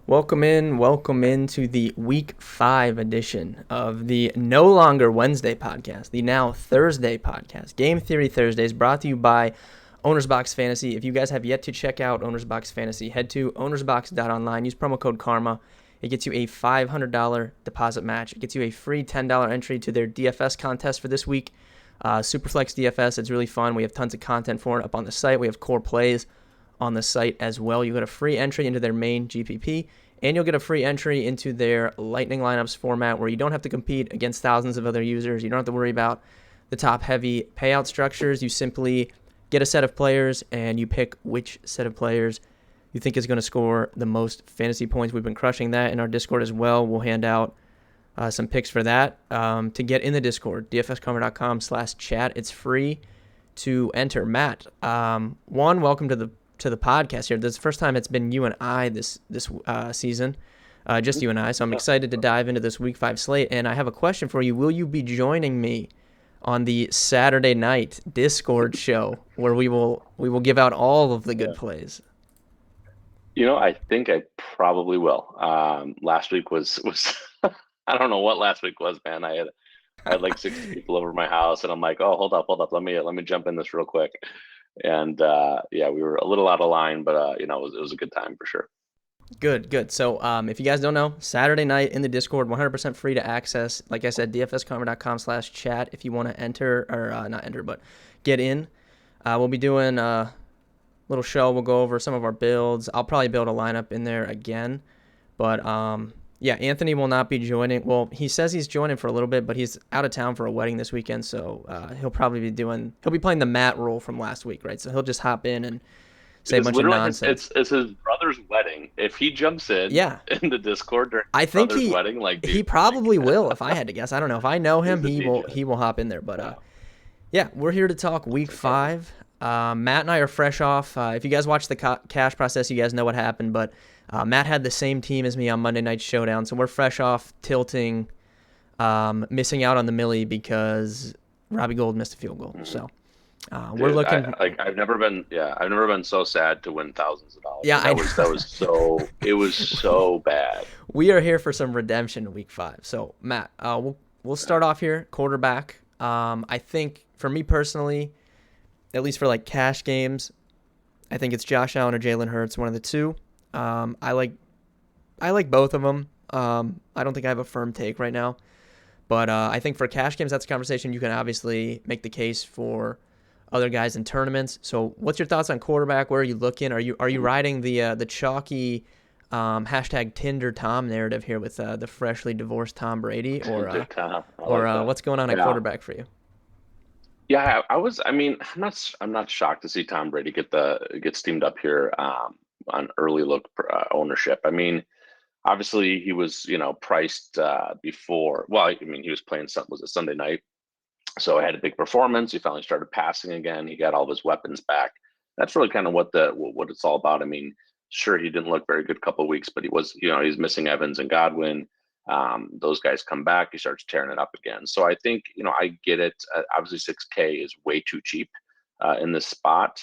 Welcome into the Week 5 edition of the no longer Wednesday podcast, the now Thursday podcast. Game Theory Thursdays brought to you by OwnersBox Fantasy. If you guys have yet to check out OwnersBox Fantasy, head to ownersbox.online, use promo code KARMA. It gets you a $500 deposit match. It gets you a free $10 entry to their DFS contest for this week. Superflex DFS, it's really fun. We have tons of content for it up on the site. We have core plays on the site as well. You get a free entry into their main GPP, and you'll get a free entry into their Lightning Lineups format where you don't have to compete against thousands of other users. You don't have to worry about the top-heavy payout structures. You simply get a set of players, and you pick which set of players you think is going to score the most fantasy points. We've been crushing that in our Discord as well. We'll hand out some picks for that. To get in the Discord, dfskarma.com/chat. It's free to enter. Matt, welcome to the podcast here. This is the first time it's been you and I this season, just you and I. So I'm excited to dive into this Week 5 slate. And I have a question for you. Will you be joining me on the Saturday night Discord show where we will give out all of the good plays? I think I probably will. Last week was I don't know what last week was, man. I had like 60 people over my house, and I'm like, oh, hold up, let me jump in this real quick. And yeah, we were a little out of line, but it was a good time for sure. Good. So if you guys don't know, Saturday night in the Discord, 100% free to access. Like I said, dfskarma.com/chat if you want to enter, or not enter, but get in. We'll be doing a little show. We'll go over some of our builds. I'll probably build a lineup in there again. But yeah, Anthony will not be joining. Well, he says he's joining for a little bit, but he's out of town for a wedding this weekend, so he'll be playing the Matt role from last week, right? So he'll just hop in and say a bunch of nonsense. It's his brother's wedding. If he jumps in the Discord during I his think brother's wedding, like dude, he probably will. If I had to guess, I don't know. If I know him, he will hop in there. But yeah, we're here to talk Week 5. Matt and I are fresh off. If you guys watched the cash process, you guys know what happened. But Matt had the same team as me on Monday Night Showdown, so we're fresh off tilting, missing out on the Millie because Robbie Gould missed a field goal. So we're looking. I've never been so sad to win thousands of dollars. Yeah, it was so bad. We are here for some redemption in Week 5. So Matt, we'll start off here. Quarterback. I think for me personally, at least for like cash games, I think it's Josh Allen or Jalen Hurts, one of the two. I like both of them. I don't think I have a firm take right now, but I think for cash games, that's a conversation you can obviously make the case for other guys in tournaments. So, what's your thoughts on quarterback? Where are you looking? Are you riding the chalky hashtag Tinder Tom narrative here with the freshly divorced Tom Brady, or what's going on at quarterback for you? Yeah, I'm not shocked to see Tom Brady get steamed up here on early look ownership. I mean, obviously he was priced before. Well, I mean he was playing was it Sunday night, so he had a big performance. He finally started passing again. He got all of his weapons back. That's really kind of what it's all about. I mean, sure he didn't look very good a couple of weeks, but he's missing Evans and Godwin. Those guys come back, he starts tearing it up again. So I think, I get it. Obviously 6K is way too cheap in this spot.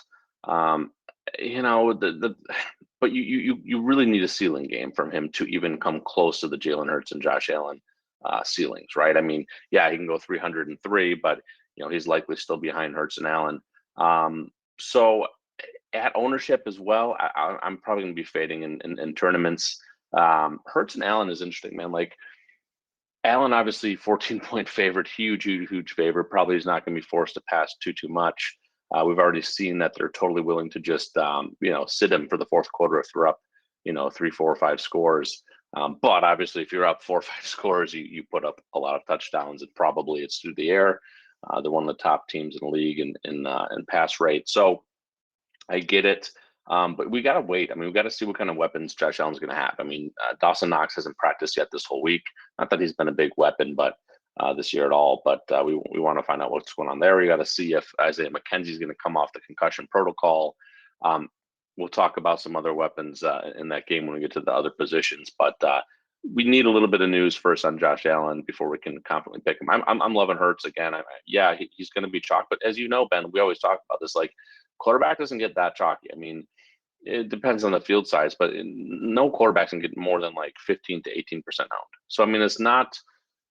But you really need a ceiling game from him to even come close to the Jalen Hurts and Josh Allen ceilings, right? I mean, yeah, he can go 303, but he's likely still behind Hurts and Allen. So at ownership as well, I'm probably going to be fading in tournaments. Hurts and Allen is interesting, man. Like Allen, obviously 14-point favorite, huge favorite. Probably is not going to be forced to pass too much. We've already seen that they're totally willing to just sit him for the fourth quarter if they're up 3, 4, or 5 scores. But obviously, if you're up 4 or 5 scores, you put up a lot of touchdowns, and probably it's through the air. They're one of the top teams in the league in pass rate. So I get it. But we got to wait. I mean, we got to see what kind of weapons Josh Allen's going to have. I mean, Dawson Knox hasn't practiced yet this whole week. Not that he's been a big weapon, but this year at all. But we want to find out what's going on there. We got to see if Isaiah McKenzie's going to come off the concussion protocol. We'll talk about some other weapons in that game when we get to the other positions. But we need a little bit of news first on Josh Allen before we can confidently pick him. I'm loving Hurts again. He's going to be chalk. But as you know, Ben, we always talk about this. Like, quarterback doesn't get that chalky. I mean, it depends on the field size, but no quarterback can get more than like 15 to 18% owned. So I mean, it's not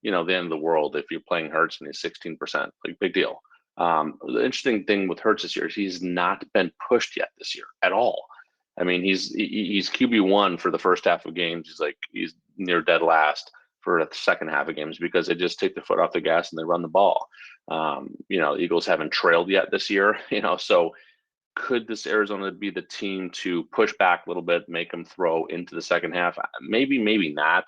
the end of the world if you're playing Hurts and he's 16%. Like big deal. The interesting thing with Hurts this year is he's not been pushed yet this year at all. I mean, he's QB1 for the first half of games. He's near dead last for the second half of games because they just take the foot off the gas and they run the ball. Eagles haven't trailed yet this year. So could this Arizona be the team to push back a little bit, make them throw into the second half? Maybe, maybe not.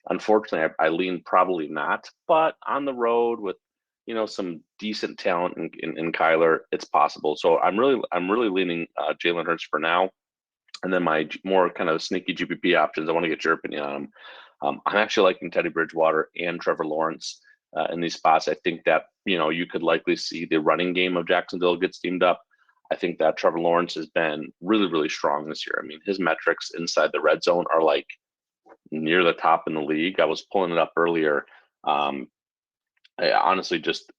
Unfortunately, I lean probably not. But on the road with some decent talent in Kyler, it's possible. So I'm really leaning Jalen Hurts for now. And then my more kind of sneaky GPP options, I want to get your opinion on them. I'm actually liking Teddy Bridgewater and Trevor Lawrence in these spots. I think that you could likely see the running game of Jacksonville get steamed up. I think that Trevor Lawrence has been really, really strong this year. I mean, his metrics inside the red zone are like near the top in the league. I was pulling it up earlier. Honestly, just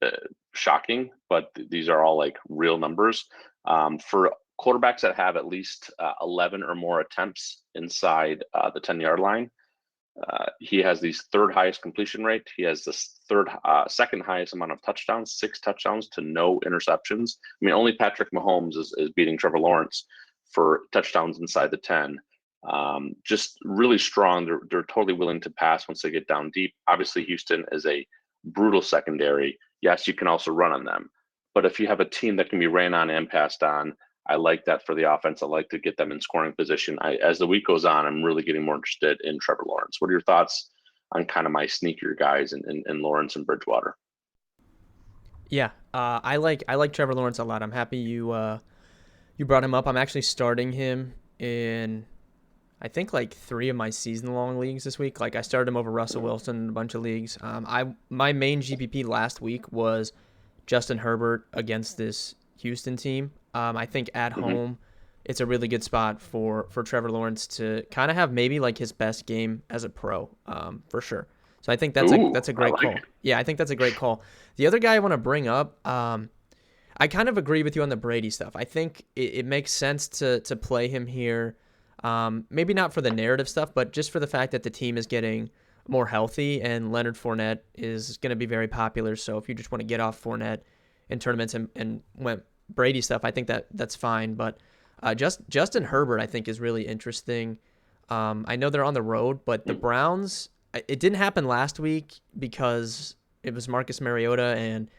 shocking, but these are all like real numbers. For quarterbacks that have at least 11 or more attempts inside the 10-yard line, he has the third highest completion rate. He has the second highest amount of touchdowns, 6 touchdowns to no interceptions. I mean, only Patrick Mahomes is beating Trevor Lawrence for touchdowns inside the 10. Just really strong. They're totally willing to pass once they get down deep. Obviously, Houston is a brutal secondary. Yes, you can also run on them. But if you have a team that can be ran on and passed on, I like that for the offense. I like to get them in scoring position. As the week goes on, I'm really getting more interested in Trevor Lawrence. What are your thoughts on kind of my sneakier guys in Lawrence and Bridgewater? Yeah, I like Trevor Lawrence a lot. I'm happy you brought him up. I'm actually starting him in I think like 3 of my season-long leagues this week. Like I started him over Russell Wilson in a bunch of leagues. My main GPP last week was Justin Herbert against this Houston team. I think at home, it's a really good spot for Trevor Lawrence to kind of have maybe like his best game as a pro, for sure. So I think that's a great call. Yeah, I think that's a great call. The other guy I want to bring up, I kind of agree with you on the Brady stuff. I think it makes sense to play him here. Maybe not for the narrative stuff, but just for the fact that the team is getting more healthy and Leonard Fournette is going to be very popular. So if you just want to get off Fournette in tournaments and went Brady stuff, I think that's fine. But Justin Herbert, I think, is really interesting. I know they're on the road, but the Browns, it didn't happen last week because it was Marcus Mariota and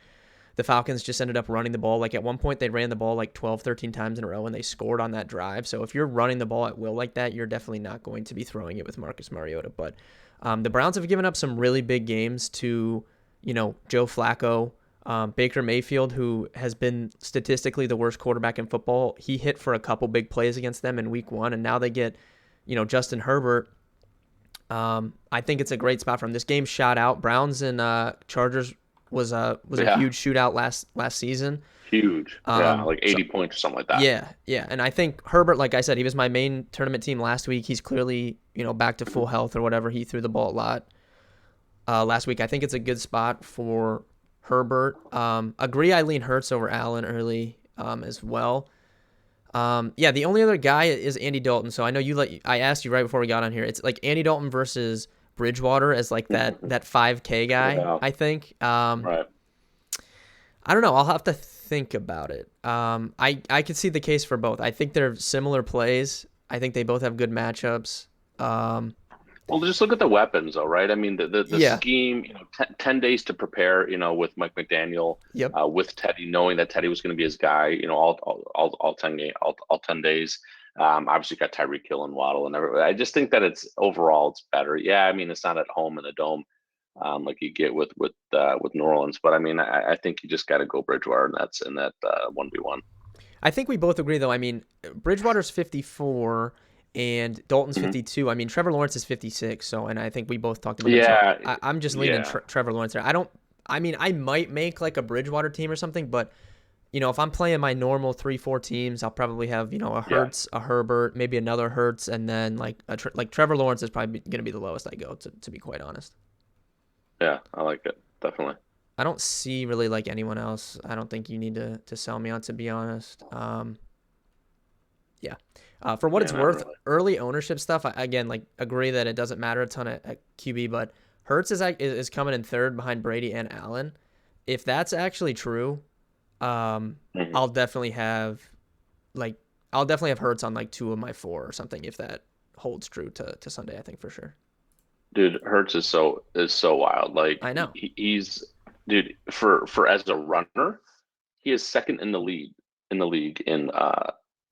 the Falcons just ended up running the ball. Like at one point they ran the ball like 12, 13 times in a row and they scored on that drive. So if you're running the ball at will like that, you're definitely not going to be throwing it with Marcus Mariota. But the Browns have given up some really big games to, Joe Flacco, Baker Mayfield, who has been statistically the worst quarterback in football. He hit for a couple big plays against them in week 1. And now they get, Justin Herbert. I think it's a great spot for him. This game shot out. Browns and Chargers was a huge shootout last season. Huge. Like 80 points or something like that. Yeah. And I think Herbert, like I said, he was my main tournament team last week. He's clearly, back to full health or whatever. He threw the ball a lot last week. I think it's a good spot for Herbert. Agree I lean Hurts over Allen early as well. The only other guy is Andy Dalton. So I know I asked you right before we got on here. It's like Andy Dalton versus Bridgewater as like that 5K guy, I think. Right. I don't know. I'll have to think about it. I could see the case for both. I think they're similar plays. I think they both have good matchups. Well, just look at the weapons, though, right? I mean, the scheme, 10 days to prepare, with Mike McDaniel, with Teddy, knowing that Teddy was going to be his guy, all 10 days. Obviously, got Tyreek Hill and Waddle and everybody. I just think that it's better. Yeah, I mean, it's not at home in the dome like you get with New Orleans, but I mean, I think you just got to go Bridgewater, and that's in that 1v1. I think we both agree, though. I mean, Bridgewater's 54 and Dalton's 52. I mean, Trevor Lawrence is 56. So, and I think we both talked about that. So I'm just leaning Trevor Lawrence there. I might make like a Bridgewater team or something, but if I'm playing my normal 3-4 teams, I'll probably have, a Hurts, a Herbert, maybe another Hurts, and then like Trevor Lawrence is probably going to be the lowest I go, to be quite honest. Yeah, I like it. Definitely. I don't see really like anyone else. I don't think you need to sell me on, to be honest. For what Yeah, it's not worth, really. early ownership stuff, I again like agree that it doesn't matter a ton at QB, but Hurts is coming in third behind Brady and Allen. If that's actually true, Mhm. I'll definitely have like I'll definitely have Hurts on like 2 of my 4 or something if that holds true to Sunday. I think for sure. Dude, Hertz is so wild. Like I know. he's dude for as a runner, he is second in the league in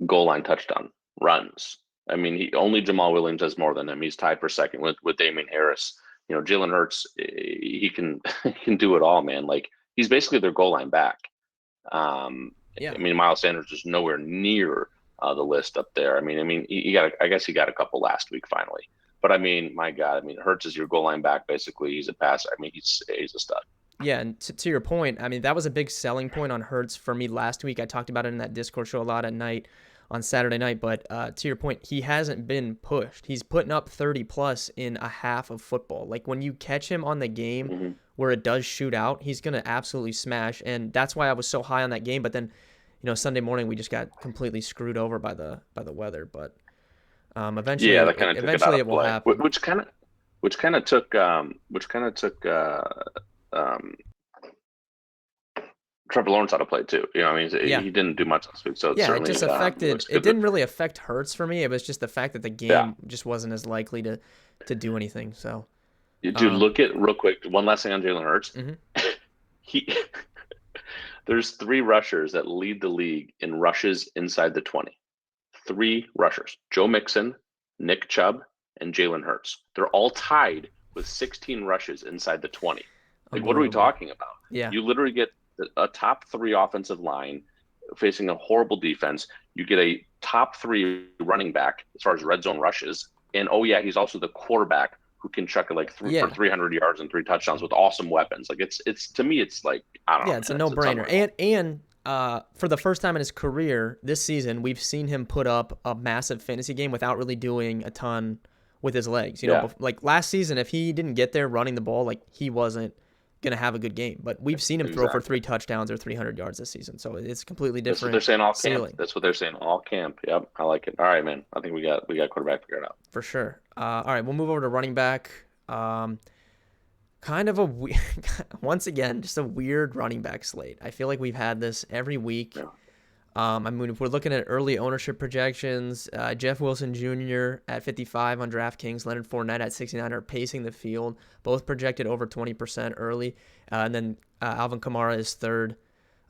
goal line touchdown runs. I mean, he only Jamal Williams has more than him. He's tied for second with Damian Harris. Jalen Hurts, he can he can do it all, man. Like he's basically their goal line back. Um, Yeah. I mean, Miles Sanders is nowhere near the list up there. I mean, he got I guess he got a couple last week finally. But I mean, my God, I mean, Hurts is your goal line back basically. He's a passer. I mean, he's a stud. Yeah, and to your point, I mean, that was a big selling point on Hertz for me last week. I talked about it in that Discord show a lot at night on Saturday night. But to your point, he hasn't been pushed. He's putting up 30 plus in a half of football. Like when you catch him on the game Hmm. where it does shoot out, he's going to absolutely smash. And that's why I was so high on that game. But then, Sunday morning we just got completely screwed over by the weather. But Yeah, eventually, that kind of took it out eventually of it will play, happen. which kind of took um, Trevor Lawrence out of play too. I mean, Yeah. he didn't do much last week, so it Yeah, it just certainly affected. looks It good. didn't really affect Hurts for me. It was just the fact that the Yeah, game just wasn't as likely to do anything. So, dude, um, look at real quick. One last thing on Jalen Hurts. mhm. He there's three rushers that lead the league in rushes inside the 20. Three rushers: Joe Mixon, Nick Chubb, and Jalen Hurts. They're all tied with 16 rushes inside the 20. Like, what are we Unbelievable. talking about? Yeah, You literally get a top three offensive line facing a horrible defense. You get a top three running back as far as red zone rushes. And oh, yeah, he's also the quarterback who can chuck it like for yeah, 300 yards and 3 touchdowns with awesome weapons. Like, it's to me, it's like, I don't know, yeah. It's a man. It's no-brainer. unreal. And for the first time in his career this season, we've seen him put up a massive fantasy game without really doing a ton with his legs. Yeah, Like last season, if he didn't get there running the ball, like he wasn't gonna have a good game. But we've seen him throw for exactly. 3 touchdowns or 300 yards this season, so it's completely That's what they're different saying all camp. ceiling. That's what they're saying all camp. Yep, I like it. All right, man. I think we got quarterback figured out. For sure. All right, we'll move over to running back. Kind of once again, just a weird running back slate. I feel like we've had this every week. Yeah. I mean, if we're looking at early ownership projections, Jeff Wilson Jr. at 55 on DraftKings, Leonard Fournette at 69 are pacing the field, both projected over 20% early. And then Alvin Kamara is third.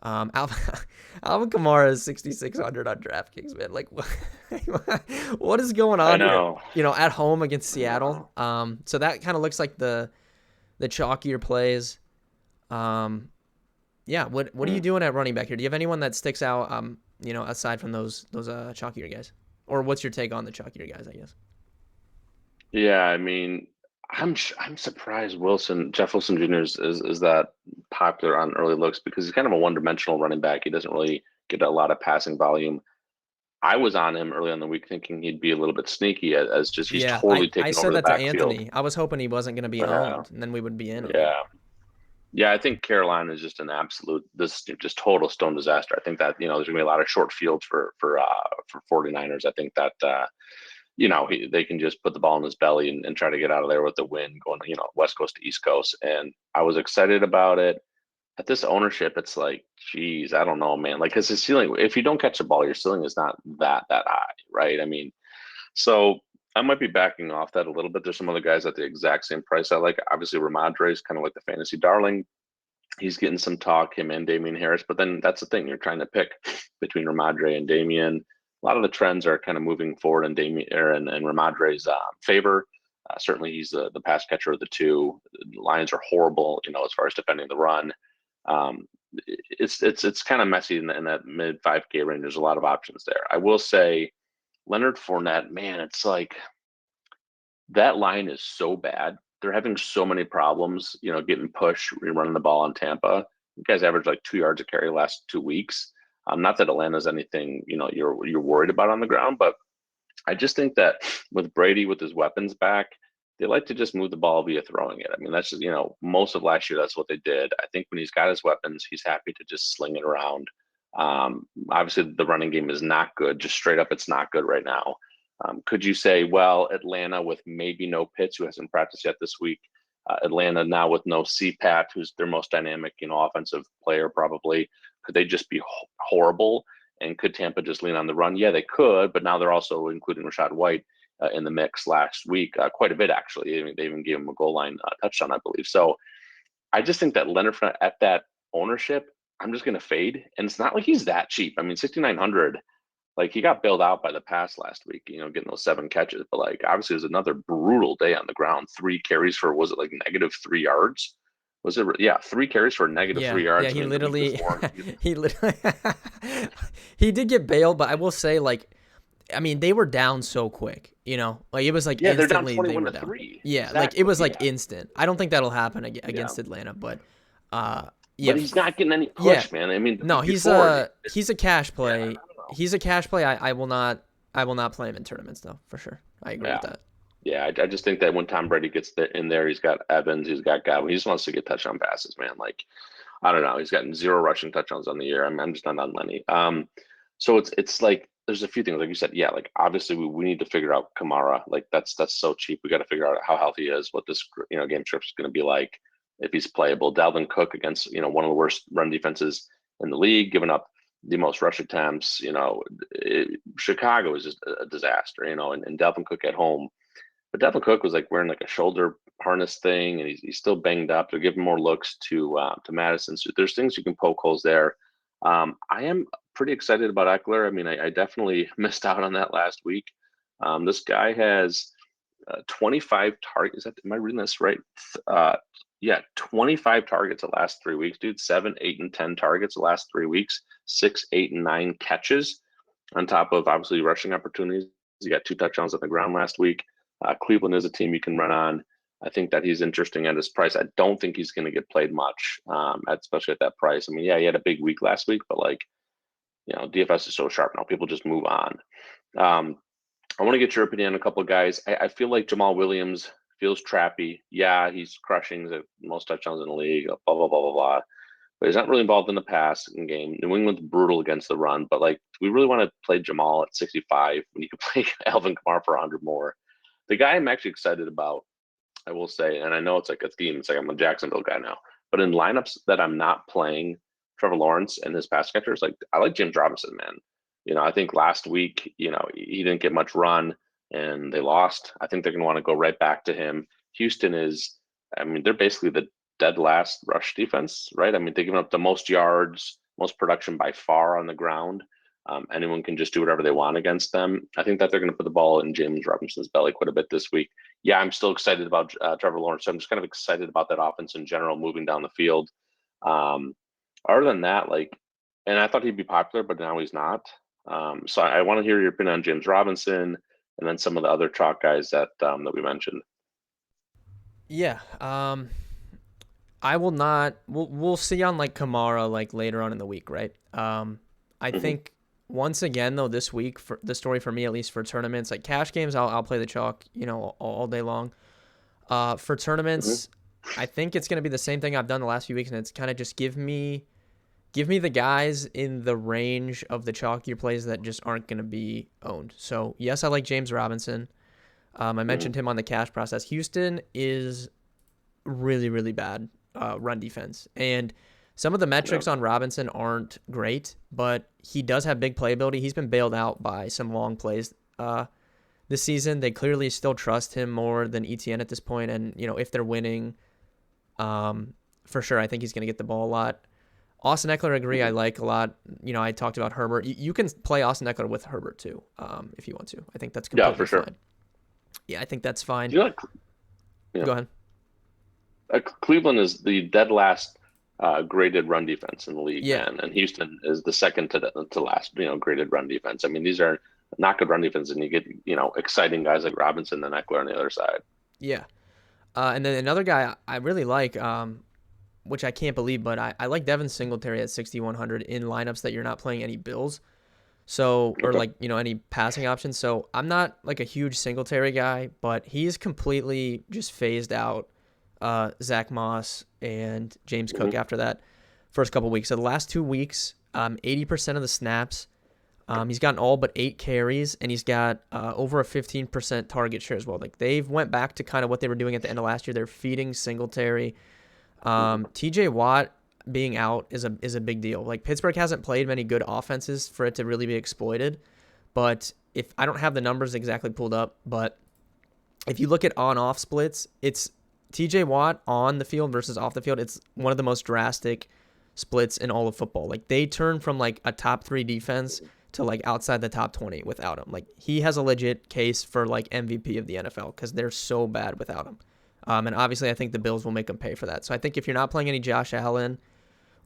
Alvin, Alvin Kamara is 6,600 on DraftKings, man. Like, what is going I on here? know. At home against I know. Seattle. So that kind of looks like the chalkier plays. Yeah. What are you Mm. doing at running back here? Do you have anyone that sticks out? Aside from those chalkier guys, or what's your take on the chalkier guys? I guess. Yeah, I mean, I'm surprised Jeff Wilson Jr. is that popular on early looks because he's kind of a one-dimensional running back. He doesn't really get a lot of passing volume. I was on him early in the week thinking he'd be a little bit sneaky as just he's Yeah, totally I taken over said the that to backfield. Anthony. I was hoping he wasn't going to be Yeah, owned, and then we would be in on him. yeah. Yeah, I think Carolina is just an absolute this just total stone disaster. I think that there's gonna be a lot of short fields for 49ers. I think that they can just put the ball in his belly and try to get out of there with the win going West Coast to East Coast. And I was excited about it. At this ownership, it's like, geez, I don't know, man. Like, because his ceiling, if you don't catch the ball, your ceiling is not that high, right? I mean, so I might be backing off that a little bit. There's some other guys at the exact same price I like. Obviously, Ramondre is kind of like the fantasy darling. He's getting some talk, him and Damian Harris. But then that's the thing, you're trying to pick between Ramondre and Damian. A lot of the trends are kind of moving forward in and Ramondre's favor. Certainly, he's the pass catcher of the two. The Lions are horrible, as far as defending the run. Um, it's kind of messy in that mid 5K range. There's a lot of options there. I will say Leonard Fournette, man, it's like that line is so bad. They're having so many problems, getting pushed, running the ball on Tampa. You guys average like 2 yards a carry last 2 weeks. Not that Atlanta's anything, you're worried about on the ground, but I just think that with Brady with his weapons back, they like to just move the ball via throwing it. I mean, that's just, most of last year, that's what they did. I think when he's got his weapons, he's happy to just sling it around. Obviously, the running game is not good. Just straight up, it's not good right now. Could you say, well, Atlanta with maybe no Pitts, who hasn't practiced yet this week, Atlanta now with no CPAT, who's their most dynamic, offensive player probably, could they just be horrible? And could Tampa just lean on the run? Yeah, they could, but now they're also including Rashad White in the mix last week, quite a bit actually. They even gave him a goal line touchdown, I believe. So I just think that Leonard Fournette at that ownership, I'm just going to fade. And it's not like he's that cheap. I mean, 6,900. Like he got bailed out by the pass last week, getting those 7 catches. But like obviously, it was another brutal day on the ground. 3 carries for was it like -3 yards? Was it? Yeah, 3 carries for -3 yards. He I mean, literally, he literally, he did get bailed. But I will say, like, I mean, they were down so quick. Like it was like they're down instantly 21 they were to down. 3. Yeah, Exactly. like it was like instant. I don't think that'll happen against Atlanta, but yeah. But he's not getting any push, man. I mean, no, he's a cash play. Yeah, He's a cash play. I will not play him in tournaments though, for sure. I agree with that. Yeah, I just think that when Tom Brady gets in there, he's got Evans, he's got Godwin. He just wants to get touchdown passes, man. Like, I don't know. He's gotten 0 rushing touchdowns on the year. I'm just not on Lenny. So it's like there's a few things, like you said. Yeah, like obviously we need to figure out Kamara. Like that's so cheap. We got to figure out how healthy he is, what this game script is going to be like, if he's playable. Dalvin Cook against one of the worst run defenses in the league, giving up the most rush attempts. Chicago is just a disaster. And Dalvin Cook at home. But Devin Cook was like wearing like a shoulder harness thing, and he's still banged up. They're giving more looks to Madison. So there's things you can poke holes there. I am pretty excited about Eckler. I mean, I definitely missed out on that last week. This guy has 25 targets. Am I reading this right? Yeah, 25 targets the last 3 weeks, dude. 7, 8, and 10 targets the last 3 weeks. 6, 8, and 9 catches on top of obviously rushing opportunities. He got 2 touchdowns on the ground last week. Cleveland is a team you can run on. I think that he's interesting at his price. I don't think he's going to get played much, especially at that price. I mean, yeah, he had a big week last week, but DFS is so sharp now. People just move on. I want to get your opinion on a couple of guys. I feel like Jamal Williams feels trappy. Yeah, he's crushing the most touchdowns in the league, blah, blah, blah, blah, blah. But he's not really involved in the passing game. New England's brutal against the run, but do we really want to play Jamal at 65 when you can play Alvin Kamara for 100 more? The guy I'm actually excited about, I will say, and I know it's like a theme. It's like I'm a Jacksonville guy now. But in lineups that I'm not playing Trevor Lawrence and his pass catchers, I like James Robinson, man. I think last week, he didn't get much run and they lost. I think they're going to want to go right back to him. Houston is, I mean, they're basically the dead last rush defense, right? I mean, they're giving up the most yards, most production by far on the ground. Anyone can just do whatever they want against them. I think that they're going to put the ball in James Robinson's belly quite a bit this week. Yeah, I'm still excited about Trevor Lawrence. So I'm just kind of excited about that offense in general, moving down the field. Other than that, and I thought he'd be popular, but now he's not. So I want to hear your opinion on James Robinson and then some of the other chalk guys that we mentioned. Yeah. I will not. We'll see on Kamara later on in the week, right? I think. Once again, though, this week, for the story for me, at least for tournaments, like cash games, I'll play the chalk, all day long. For tournaments, I think it's going to be the same thing I've done the last few weeks, and it's kind of just give me the guys in the range of the chalkier plays that just aren't going to be owned. So, yes, I like James Robinson. I mentioned him on the cash process. Houston is really, really bad run defense, and some of the metrics on Robinson aren't great, but he does have big playability. He's been bailed out by some long plays this season. They clearly still trust him more than ETN at this point, and if they're winning, for sure, I think he's going to get the ball a lot. Austin Eckler, I agree, I like a lot. I talked about Herbert. You can play Austin Eckler with Herbert too, if you want to. I think that's completely for sure. fine. Yeah, I think that's fine. Go ahead. Cleveland is the dead last graded run defense in the league, man. And Houston is the second to last, graded run defense. I mean, these are not good run defense, and you get, exciting guys like Robinson and Eckler on the other side. Yeah. And then another guy I really like, which I can't believe, but I like Devin Singletary at 6,100 in lineups that you're not playing any Bills. So, or any passing options. So I'm not a huge Singletary guy, but he's completely just phased out Zach Moss and James Cook after that first couple weeks. So the last 2 weeks, 80% of the snaps. He's gotten all but 8 carries, and he's got over a 15% target share as well. Like, they've went back to kind of what they were doing at the end of last year. They're feeding Singletary. TJ Watt being out is a big deal. Like, Pittsburgh hasn't played many good offenses for it to really be exploited. But if I don't have the numbers exactly pulled up, but if you look at on-off splits, it's TJ Watt on the field versus off the field. It's one of the most drastic splits in all of football. Like, they turn from like a top 3 defense to like outside the top 20 without him. Like, he has a legit case for like MVP of the NFL because they're so bad without him. And obviously I think the Bills will make him pay for that. So I think if you're not playing any Josh Allen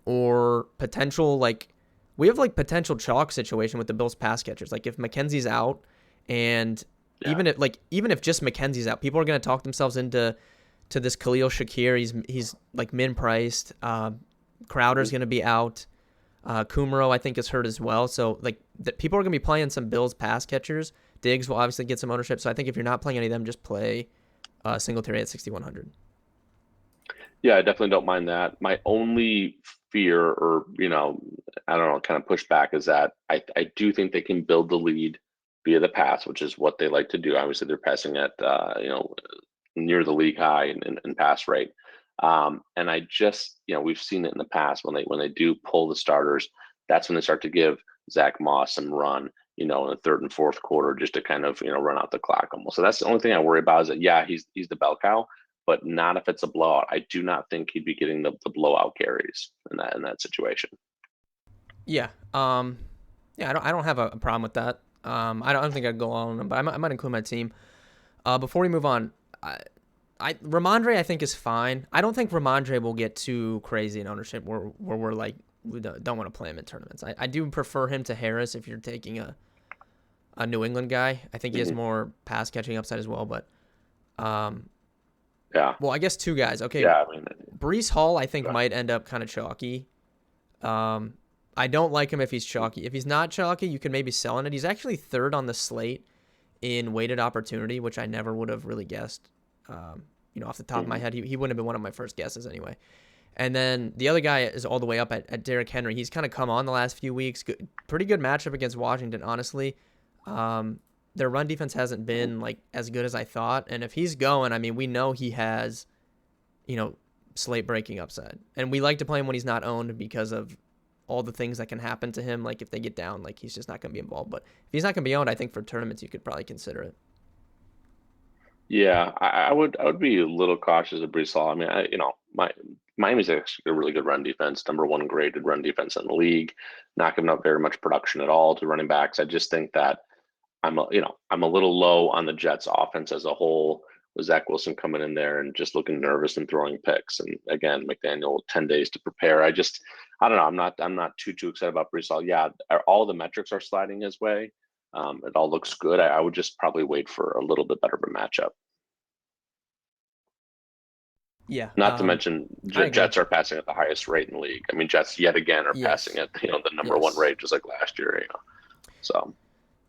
or potential, like, we have like potential chalk situation with the Bills pass catchers. Like, if McKenzie's out and even if just McKenzie's out, people are going to talk themselves into this Khalil Shakir. He's like min priced. Crowder's going to be out. Kumaro, I think, is hurt as well. So, like, people are going to be playing some Bills pass catchers. Diggs will obviously get some ownership. So I think if you're not playing any of them, just play Singletary at 6,100. Yeah, I definitely don't mind that. My only fear, or, I don't know, kind of pushback, is that I do think they can build the lead via the pass, which is what they like to do. Obviously, they're passing at near the league high in pass rate. And I just, we've seen it in the past when they do pull the starters, that's when they start to give Zach Moss some run, in the third and fourth quarter, just to kind of, run out the clock almost. So that's the only thing I worry about, is that, yeah, he's the bell cow, but not if it's a blowout. I do not think he'd be getting the blowout carries in that situation. Yeah. I don't have a problem with that. I don't think I'd go on him, but I might include my team. Before we move on, Ramondre, I think, is fine. I don't think Ramondre will get too crazy in ownership where we're like, we don't want to play him in tournaments. I do prefer him to Harris if you're taking a New England guy. I think he has more pass catching upside as well, but yeah. Well, I guess 2 guys. Okay. Yeah, Breece Hall, I think, might end up kind of chalky. I don't like him if he's chalky. If he's not chalky, you can maybe sell in it. He's actually 3rd on the slate in weighted opportunity, which I never would have really guessed. Off the top of my head, he wouldn't have been one of my first guesses anyway. And then the other guy is all the way up at Derrick Henry. He's kind of come on the last few weeks. Pretty good matchup against Washington, honestly. Their run defense hasn't been like as good as I thought. And if he's going, I mean, we know he has, slate breaking upside. And we like to play him when he's not owned because of all the things that can happen to him. Like, if they get down, like, he's just not going to be involved. But if he's not going to be owned, I think for tournaments you could probably consider it. Yeah, I would be a little cautious of Breece Hall. I mean, Miami's actually a really good run defense, number 1 graded run defense in the league, not giving up very much production at all to running backs. I just think that I'm a little low on the Jets offense as a whole, with Zach Wilson coming in there and just looking nervous and throwing picks. And again, McDaniel, 10 days to prepare. I don't know. I'm not too excited about Breece Hall. Yeah, all the metrics are sliding his way. It all looks good. I would just probably wait for a little bit better of a matchup. Yeah. Not to mention, Jets are passing at the highest rate in the league. I mean, Jets yet again are passing at the number 1 rate, just like last year. So.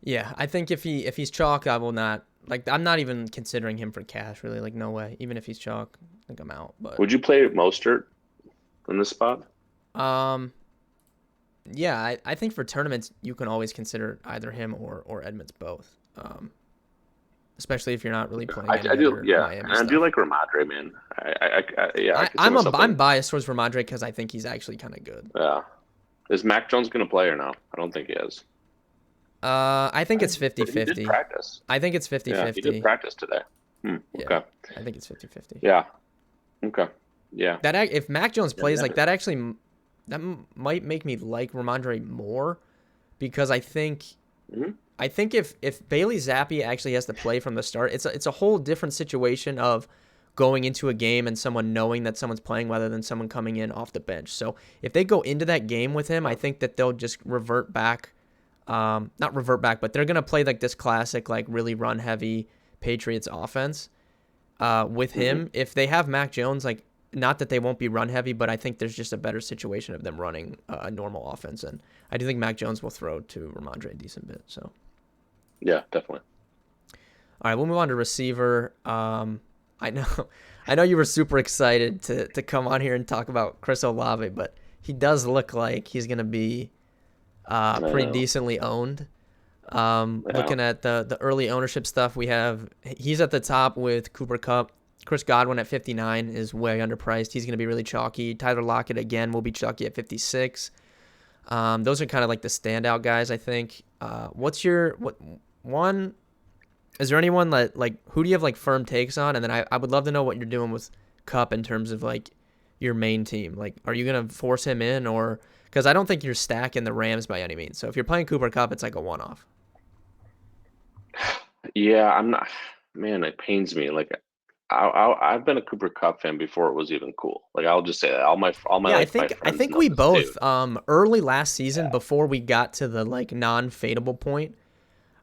Yeah, I think if he's chalk, I will not. Like, I'm not even considering him for cash, really. Like, no way. Even if he's chalk, I think I'm out. But would you play Mostert in this spot? Yeah, I think for tournaments you can always consider either him or Edmonds both. Especially if you're not really playing. I do like Ramondre, man. I'm biased towards Ramondre because I think he's actually kind of good. Yeah, is Mac Jones going to play or no? I don't think he is. I think it's 50-50. He did practice. I think it's 50-50. Yeah, he did practice today. Okay. Yeah, I think it's 50-50. Yeah. Okay. Yeah. If Mac Jones plays like that, actually, that might make me like Ramondre more, because I think if Bailey Zappi actually has to play from the start, it's a whole different situation of going into a game and someone knowing that someone's playing rather than someone coming in off the bench. So if they go into that game with him, I think that they'll just revert back. Not revert back, but they're going to play like this classic, like really run heavy Patriots offense with him. If they have Mac Jones, like, not that they won't be run heavy, but I think there's just a better situation of them running a normal offense. And I do think Mac Jones will throw to Ramondre a decent bit. So, yeah, definitely. All right, we'll move on to receiver. I know you were super excited to come on here and talk about Chris Olave, but he does look like he's going to be I pretty know. decently owned. Yeah. Looking at the early ownership stuff, he's at the top with Cooper Kupp. Chris Godwin at 59 is way underpriced. He's going to be really chalky. Tyler Lockett again will be chalky at 56. Those are kind of like the standout guys, I think. What's your what one? Is there anyone that like who do you have like firm takes on? And then I would love to know what you're doing with Cup in terms of like your main team. Like, are you gonna force him in or because I don't think you're stacking the Rams by any means. So if you're playing Cooper Cup, it's like a one-off. Yeah, I'm not. Man, it pains me. Like, I've been a Cooper Cup fan before it was even cool. Like, I'll just say that all my Yeah, I like my think I friends think know we this too. both early last season Yeah. before we got to the like non-fadeable point.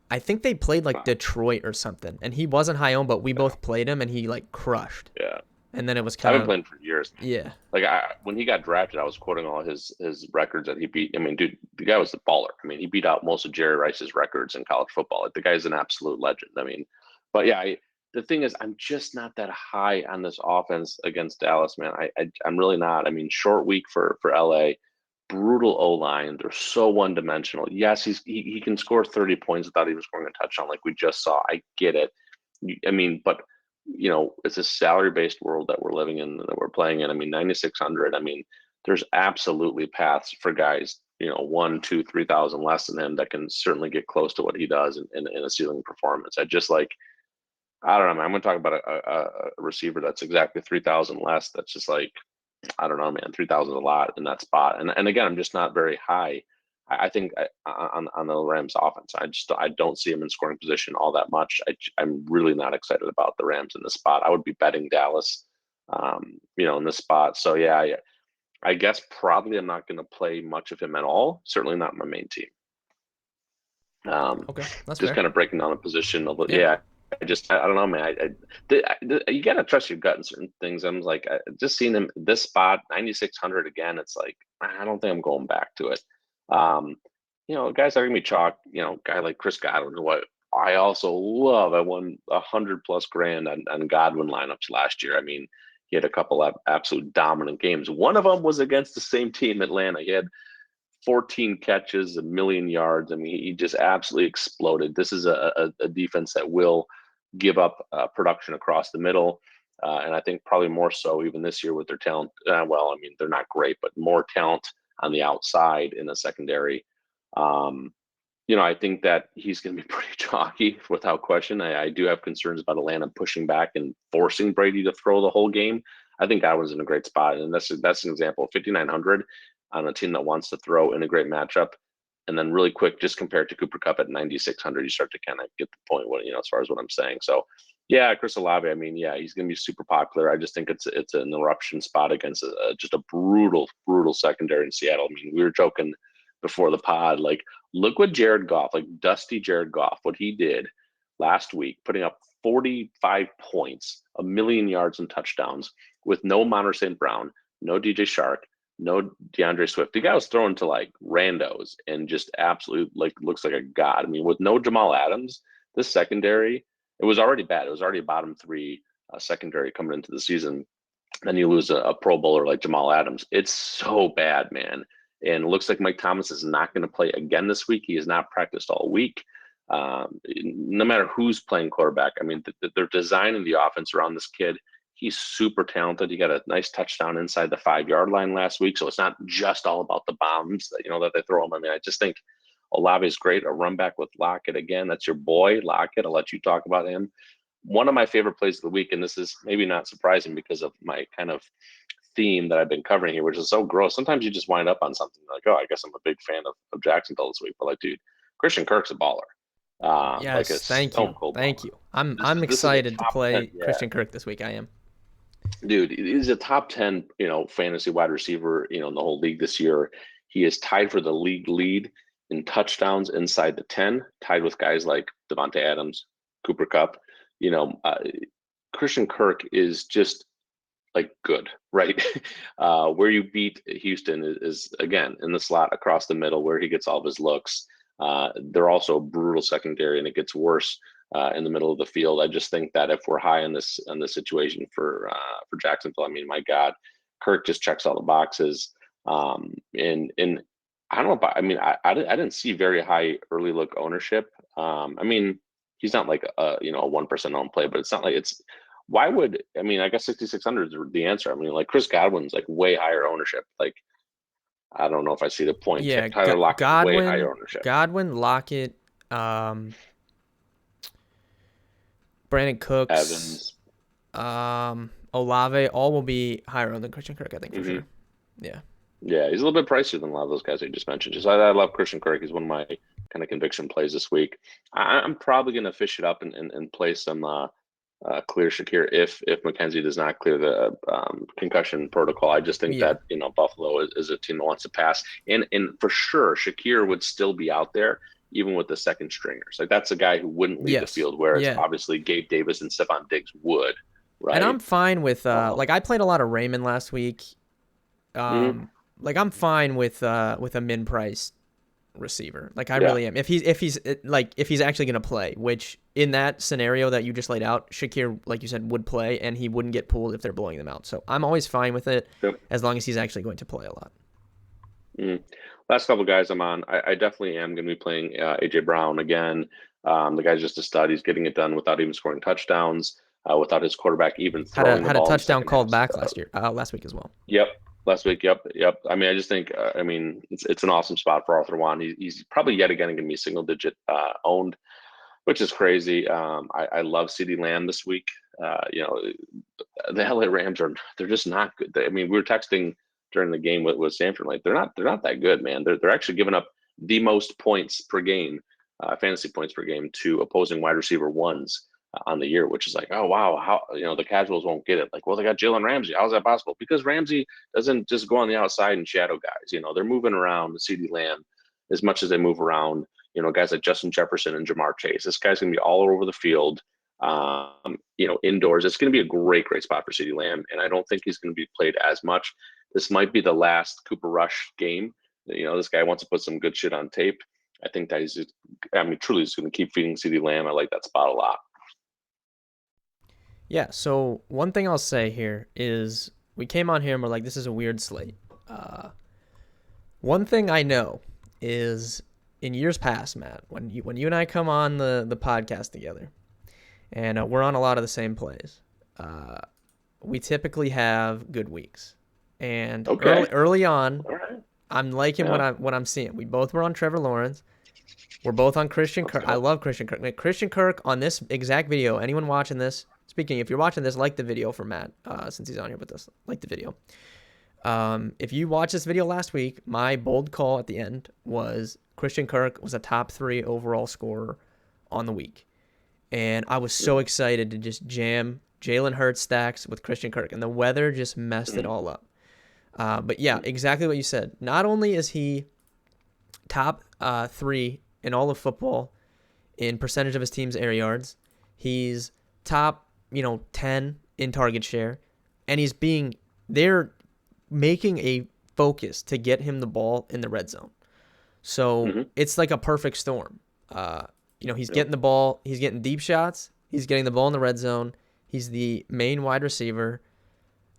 I think they played like Wow. Detroit or something, and he wasn't high owned, but we Yeah. both played him, and he like crushed. Yeah. And then it was I've kind been of playing for years. yeah, Like, when he got drafted, I was quoting all his records that he beat. I mean, dude, the guy was the baller. I mean, he beat out most of Jerry Rice's records in college football. Like, the guy's an absolute legend. I mean, but yeah, the thing is, I'm just not that high on this offense against Dallas, man. I'm really not. I mean, short week for LA, brutal O line. They're so one dimensional. Yes, he can score 30 points without even scoring a touchdown, like we just saw. I get it. I mean, but it's a salary based world that we're living in, that we're playing in. I mean, 9,600. I mean, there's absolutely paths for guys, 1, 2, 3,000 less than him that can certainly get close to what he does in a ceiling performance. I don't know, man. I'm going to talk about a receiver that's exactly 3,000 less. That's just like, I don't know, man. 3,000 is a lot in that spot. And again, I'm just not very high. I think on the Rams offense, I don't see him in scoring position all that much. I'm really not excited about the Rams in this spot. I would be betting Dallas, in this spot. So yeah, I guess probably I'm not going to play much of him at all. Certainly not my main team. Um, okay, that's just fair. kind of breaking down the position a little. Yeah, Yeah, I don't know, man. You gotta trust your gut in certain things. I'm like, just seeing him this spot 9,600 again. It's like I don't think I'm going back to it. Um, guys are gonna be chalk. Guy like Chris Godwin, what I also love. I won 100+ grand on Godwin lineups last year. I mean, he had a couple of absolute dominant games. One of them was against the same team, Atlanta. He had 14 catches, 1,000,000 yards. I mean, he just absolutely exploded. This is a defense that will give up production across the middle. And I think probably more so even this year with their talent. Well, I mean, they're not great, but more talent on the outside in the secondary. Um, I think that he's going to be pretty chalky without question. I do have concerns about Atlanta pushing back and forcing Brady to throw the whole game. I think Godwin's in a great spot, and that's an example. 5,900 on a team that wants to throw in a great matchup, and then really quick, just compared to Cooper Cup at 9,600, you start to kind of get the point. As far as what I'm saying. So, yeah, Chris Olave. I mean, yeah, he's going to be super popular. I just think it's an eruption spot against just a brutal secondary in Seattle. I mean, we were joking before the pod, like, look what Jared Goff, like dusty Jared Goff, what he did last week, putting up 45 points, 1,000,000 yards and touchdowns with no Monter St. Brown, no DJ Shark, no DeAndre Swift. The guy was thrown to like randos and just absolutely like looks like a god. I mean, with no Jamal Adams, this secondary, it was already bad. It was already a bottom three secondary coming into the season. Then you lose a Pro Bowler like Jamal Adams. It's so bad, man. And it looks like Mike Thomas is not going to play again this week. He has not practiced all week. No matter who's playing quarterback, I mean, they're designing the offense around this kid. He's super talented. He got a nice touchdown inside the 5 yard line last week. So it's not just all about the bombs that they throw him. I mean, I just think Olave is great. A run back with Lockett again. That's your boy, Lockett. I'll let you talk about him. One of my favorite plays of the week, and this is maybe not surprising because of my kind of theme that I've been covering here, which is so gross. Sometimes you just wind up on something like, oh, I guess I'm a big fan of Jacksonville this week. But like, dude, Christian Kirk's a baller. Like a yes, thank you, stone cold thank baller. you. I'm This I'm is this is a excited to top 10. play Yeah, Christian Kirk this week. I am. dude, he's a top 10, fantasy wide receiver, in the whole league this year. He is tied for the league lead in touchdowns inside the 10, tied with guys like Devontae Adams, Cooper Cup. You know, uh, Christian Kirk is just like good, right? Where you beat Houston is again in the slot across the middle where he gets all of his looks. They're also a brutal secondary, and it gets worse in the middle of the field. I just think that if we're high on this situation for Jacksonville, I mean, my God, Kirk just checks all the boxes. And I don't know about, I mean, I didn't see very high early look ownership. I mean, he's not like a, you know, a 1% owned play, but it's not like it's, why would, I mean, I guess 6,600 is the answer. I mean, like Chris Godwin's like way higher ownership. Like, I don't know if I see the point. Yeah, Tyler Lockett's way higher Godwin, ownership. Lockett, um, Brandon Cooks, Evans. Olave, all will be higher owned than Christian Kirk, I think, for Hmm. sure. Yeah. Yeah, he's a little bit pricier than a lot of those guys I just mentioned. Just I love Christian Kirk. He's one of my kind of conviction plays this week. I'm probably going to fish it up and play some clear Shakir if McKenzie does not clear the concussion protocol. I just think Yeah. that Buffalo is a team that wants to pass, and for sure Shakir would still be out there even with the second stringers. Like that's a guy who wouldn't leave the Yes. field, whereas Yeah. obviously Gabe Davis and Stephon Diggs would, And right? I'm fine with like Um, I played a lot of Raymond last week. mhm. Like I'm fine with a min price receiver. Like I Yeah. really am. If he's actually gonna play, which in that scenario that you just laid out, Shakir, like you said, would play and he wouldn't get pulled if they're blowing them out. So I'm always fine with it Yep. as long as he's actually going to play a lot. Mm. Last couple guys I'm on, I definitely am going to be playing AJ Brown again. The guy's just a stud. He's getting it done without even scoring touchdowns, without his quarterback even throwing the Had a ball in the touchdown second half. called back last week as well. Yep, last week. Yep. I mean, I just think, I mean, it's an awesome spot for Arthur Juan. He's probably yet again going to be single digit owned, which is crazy. I love CeeDee Lamb this week. You know, the LA Rams they're just not good. I mean, we were texting during the game with Sanford, like they're not that good, man. They're actually giving up the most points per game, fantasy points per game to opposing wide receiver ones on the year, which is like, oh wow, how the casuals won't get it. Like, well, they got Jalen Ramsey. How's that possible? Because Ramsey doesn't just go on the outside and shadow guys. They're moving around the CeeDee Lamb as much as they move around. Guys like Justin Jefferson and Jamar Chase. This guy's gonna be all over the field. Indoors. It's going to be a great spot for CeeDee Lamb, and I don't think he's going to be played as much. This might be the last Cooper Rush game. This guy wants to put some good shit on tape. I think that truly just going to keep feeding CeeDee Lamb. I like that spot a lot. Yeah. So one thing I'll say here is we came on here and we're like, this is a weird slate. One thing I know is in years past, Matt, when you and I come on the podcast together, and we're on a lot of the same plays. We typically have good weeks, and Okay. early on, All right. I'm liking Yeah. what I'm seeing. We both were on Trevor Lawrence. We're both on Christian Let's Kirk. I go. love Christian Kirk. Christian Kirk on this exact video. Anyone watching this? Speaking, if you're watching this, like the video for Matt, since he's on here with us. Like the video. If you watched this video last week, my bold call at the end was Christian Kirk was a top 3 overall scorer on the week. And I was so excited to just jam Jalen Hurts stacks with Christian Kirk, and the weather just messed it all up. But yeah, exactly what you said. Not only is he top 3 in all of football in percentage of his team's air yards, he's top 10 in target share, and they're making a focus to get him the ball in the red zone. So it's like a perfect storm. He's getting the ball. He's getting deep shots. He's getting the ball in the red zone. He's the main wide receiver.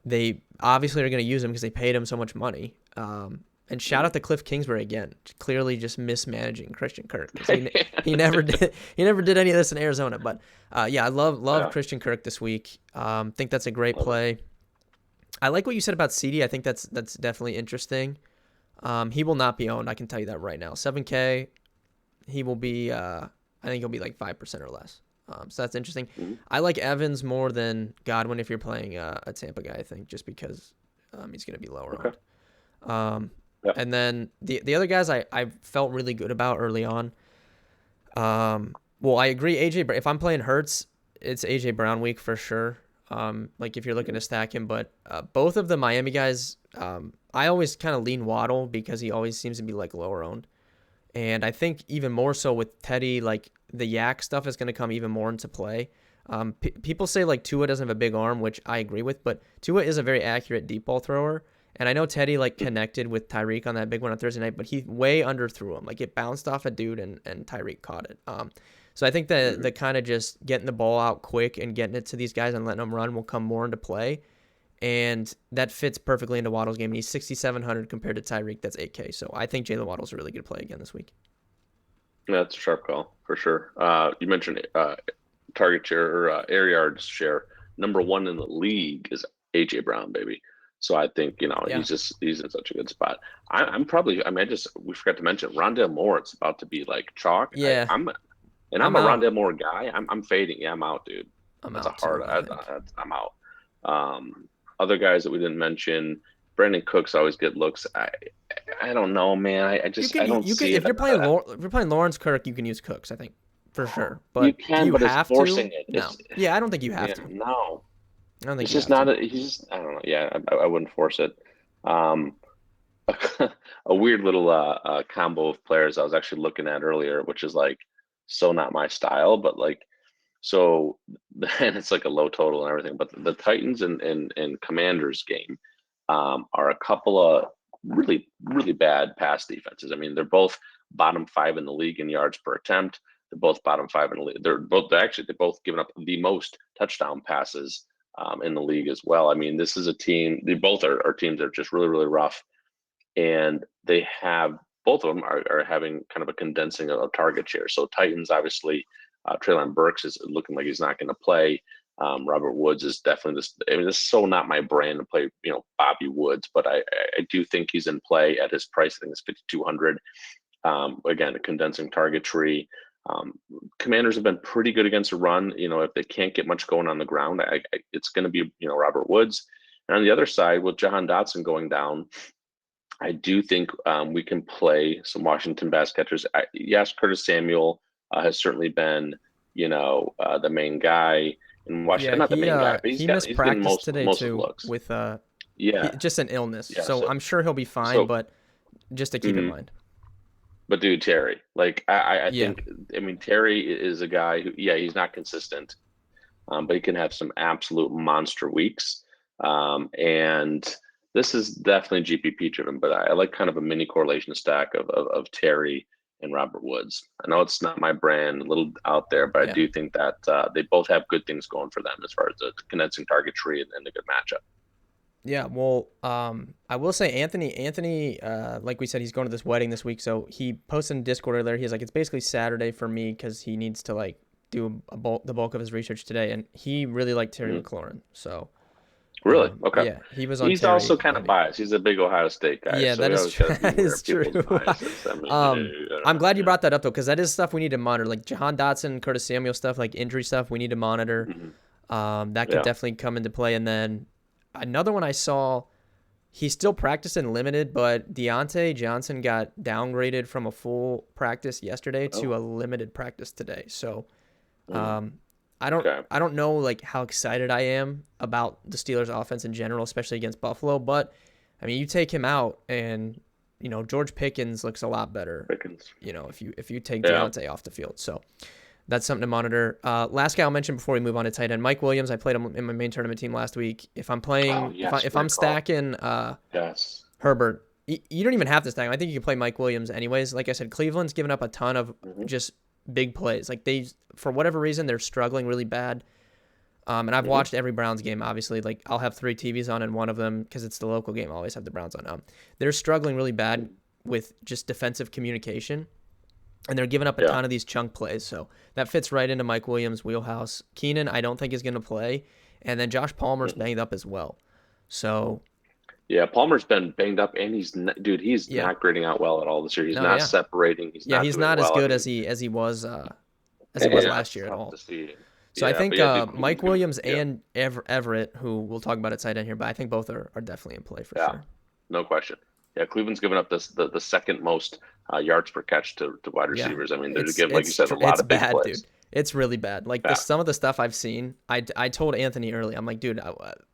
They obviously are going to use him because they paid him so much money. And shout out to Cliff Kingsbury again, clearly just mismanaging Christian Kirk. He never did any of this in Arizona. But yeah, I love Christian Kirk this week. Think that's a great play. I like what you said about CD. I think that's definitely interesting. He will not be owned. I can tell you that right now. 7K, he will be. I think he'll be like 5% or less. So that's interesting. I like Evans more than Godwin if you're playing a Tampa guy. I think just because he's going to be lower owned. And then the other guys I felt really good about early on. Well, I agree. If I'm playing Hurts, it's AJ Brown week for sure. Like if you're looking to stack him, but both of the Miami guys, I always kind of lean Waddle because he always seems to be like lower owned. And I think even more so with Teddy, like the yak stuff is going to come even more into play. People say like Tua doesn't have a big arm, which I agree with, but Tua is a very accurate deep ball thrower. And I know Teddy like connected with Tyreek on that big one on Thursday night, but he way underthrew him. Like it bounced off a dude and Tyreek caught it. So I think the kind of just getting the ball out quick and getting it to these guys and letting them run will come more into play. And that fits perfectly into Waddle's game. And he's 6,700 compared to Tyreek. That's 8K. So I think Jalen Waddle's a really good play again this week. Yeah, that's a sharp call for sure. You mentioned target share or air yards share. Number one in the league is AJ Brown, baby. So I think Yeah. he's in such a good spot. I'm probably. I mean, we forgot to mention Rondale Moore. It's about to be like chalk. Yeah. I'm a out. Rondale Moore guy. I'm fading. Yeah, I'm out, dude. I'm That's out a hard. too, I think. I'm out. Other guys that we didn't mention. Brandon Cooks always get looks. I don't know, man. I don't see if it. you're playing Lawrence Kirk, you can use Cooks, I think, for sure. But You can, do you but it's have forcing to? it. No. Yeah, I don't think you have to. No. I don't think It's you just have not. to. He's just. I don't know. Yeah, I wouldn't force it. Um, a weird little combo of players I was actually looking at earlier, which is like so not my style, but like so, and it's like a low total and everything. But the Titans and Commanders game are a couple of really bad pass defenses. I mean, they're both bottom five in the league in yards per attempt. They're both bottom five in the league. They're both given up the most touchdown passes in the league as well. I mean, this is a team. They both are teams that are just really rough, and they have both of them are having kind of a condensing of target share. So Titans obviously, Treylon Burks is looking like he's not going to play. Robert Woods is definitely this. I mean, this is so not my brand to play, Bobby Woods, but I do think he's in play at his price. I think it's 5,200. Again, a condensing target tree. Commanders have been pretty good against the run. If they can't get much going on the ground, it's going to be Robert Woods. And on the other side, with Jahan Dotson going down, I do think we can play some Washington pass catchers. Yes, Curtis Samuel has certainly been the main guy in Washington. Yeah, Not the main guy, but he's missed getting practice today most of too the looks. with Yeah, just an illness. yeah. So I'm sure he'll be fine, so but just to keep in mind. But dude, Terry, like I Yeah. think, I mean, Terry is a guy who, he's not consistent, but he can have some absolute monster weeks. And this is definitely GPP driven, but I like kind of a mini correlation stack of Terry and Robert Woods. I know it's not my brand, a little out there, but I do think that they both have good things going for them as far as the condensing target tree and a good matchup. Yeah, well, I will say Anthony, like we said, he's going to this wedding this week, so he posted in Discord earlier. He's like, it's basically Saturday for me because he needs to like do the bulk of his research today, and he really liked Terry McLaurin. So really, okay, yeah, he was on. He's Terry also kind of biased. He's a big Ohio State guy. Yeah, so that is true. I'm glad you brought that up though, because that is stuff we need to monitor, like Jahan Dotson, Curtis Samuel stuff, like injury stuff. We need to monitor. That could definitely come into play, and then. Another one I saw, he's still practicing limited, but Deontay Johnson got downgraded from a full practice yesterday to a limited practice today. So I don't know like how excited I am about the Steelers offense in general, especially against Buffalo. But I mean, you take him out and George Pickens looks a lot better. If you take Deontay off the field. So that's something to monitor. Last guy I'll mention before we move on to tight end, Mike Williams. I played him in my main tournament team last week. If I'm playing, if I'm stacking Herbert, you don't even have to stack him. I think you can play Mike Williams anyways. Like I said, Cleveland's given up a ton of just big plays. Like for whatever reason, they're struggling really bad. And I've watched every Browns game, obviously. Like I'll have 3 TVs on, and one of them, because it's the local game, I always have the Browns on. They're struggling really bad with just defensive communication. And they're giving up a ton of these chunk plays. So that fits right into Mike Williams' wheelhouse. Keenan, I don't think is going to play. And then Josh Palmer's banged up as well. So. Yeah, Palmer's been banged up, and he's not grading out well at all this year. He's not separating. He's not as good as he was last year at all. So I think Mike Williams and Everett, who we'll talk about at tight end here, but I think both are definitely in play for sure. No question. Yeah, Cleveland's given up the second most yards per catch to wide receivers. I mean, they're giving, like you said, a lot of big plays. Dude. It's really bad. Like some of the stuff I've seen, I told Anthony early, I'm like, dude,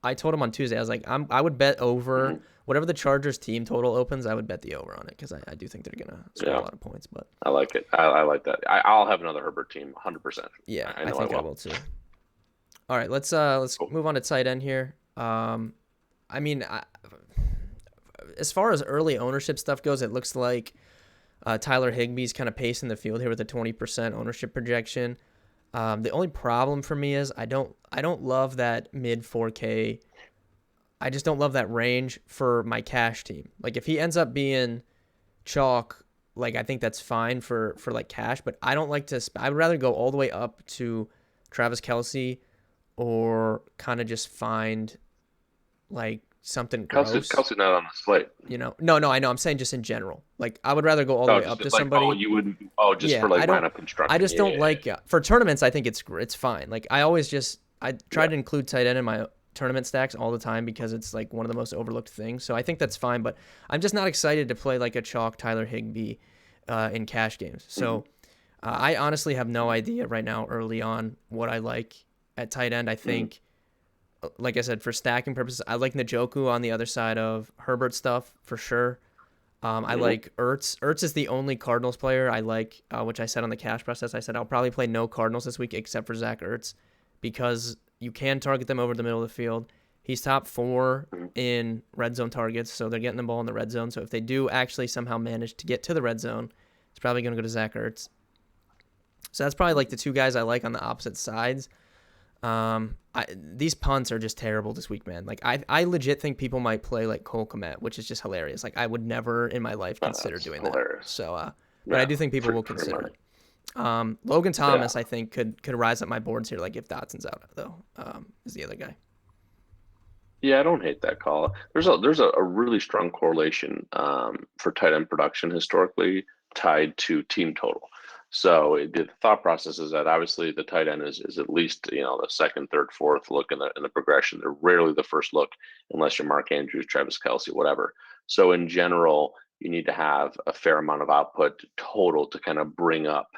I told him on Tuesday, I was like, I would bet over whatever the Chargers team total opens, I would bet the over on it because I do think they're gonna score a lot of points. But I like it. I like that. I'll have another Herbert team, 100%. Yeah, I think I will too. All right, let's move on to tight end here. I mean, as far as early ownership stuff goes, it looks like Tyler Higbee's kind of pacing the field here with a 20% ownership projection. The only problem for me is I don't love that mid 4K. I just don't love that range for my cash team. Like if he ends up being chalk, like I think that's fine for like cash, but I don't like to. I would rather go all the way up to Travis Kelce, or kind of just find like something gross. Kelsey not on the slate. No, I know. I'm saying just in general. Like I would rather go all the way up to like, somebody. you wouldn't. Oh, just Yeah, for like I don't. lineup construction. I just don't like for tournaments. I think it's fine. Like I try to include tight end in my tournament stacks all the time because it's like one of the most overlooked things. So I think that's fine, but I'm just not excited to play like a chalk Tyler Higbee in cash games. So I honestly have no idea right now early on what I like at tight end. I think, like I said, for stacking purposes, I like Njoku on the other side of Herbert stuff for sure. I like Ertz. Ertz is the only Cardinals player I like, which I said on the cash process. I said I'll probably play no Cardinals this week except for Zach Ertz because you can target them over the middle of the field. He's top 4 in red zone targets, so they're getting the ball in the red zone. So if they do actually somehow manage to get to the red zone, it's probably going to go to Zach Ertz. So that's probably like the two guys I like on the opposite sides. These punts are just terrible this week, man. Like I legit think people might play like Cole Kmet, which is just hilarious. Like I would never in my life consider doing hilarious. That. So, but I do think people will consider it. Logan Thomas, I think could rise up my boards here. Like if Dotson's out though, is the other guy. Yeah, I don't hate that call. There's a really strong correlation for tight end production historically tied to team total. So the thought process is that obviously the tight end is at least the second, third, fourth look in the progression. They're rarely the first look unless you're Mark Andrews, Travis Kelce, whatever. So in general, you need to have a fair amount of output total to kind of bring up